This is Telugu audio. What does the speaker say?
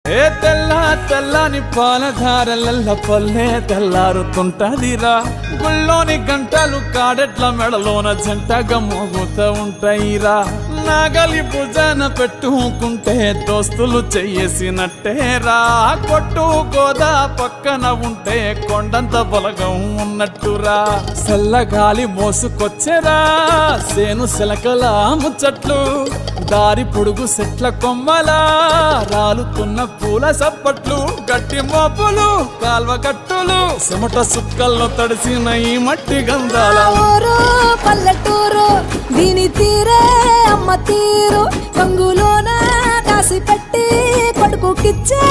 ఏ తెల్ల తెల్లని పాలధారలల్ల పల్లె తెల్లారుతుంటదిరా గుళ్ళోని గంటలు కాడెట్ల మెడలోన జంటగా మోగుతూ ఉంటాయిరా నాగలి భుజాన పెట్టుకుంటే దోస్తులు చెయ్యేసినట్టేరా కొట్టు గోదా పక్కన ఉంటే కొండంత బలగం ఉన్నట్టురా చల్లగాలి మోసుకొచ్చెరా సేను శిలకల ముచ్చట్లు దారి పొడుగు సెట్ల కొమ్మలా రాలుతున్న పూల సప్పట్లు గట్టి మోపులు కాల్వ కట్టులు చెమట సుక్కల్లో తడిసిన ఈ మట్టి గంధాల పల్లెటూరు దీని తీరే అమ్మ తీరు కంగులోన కాసి పెట్టి కొడుకుకిచ్చే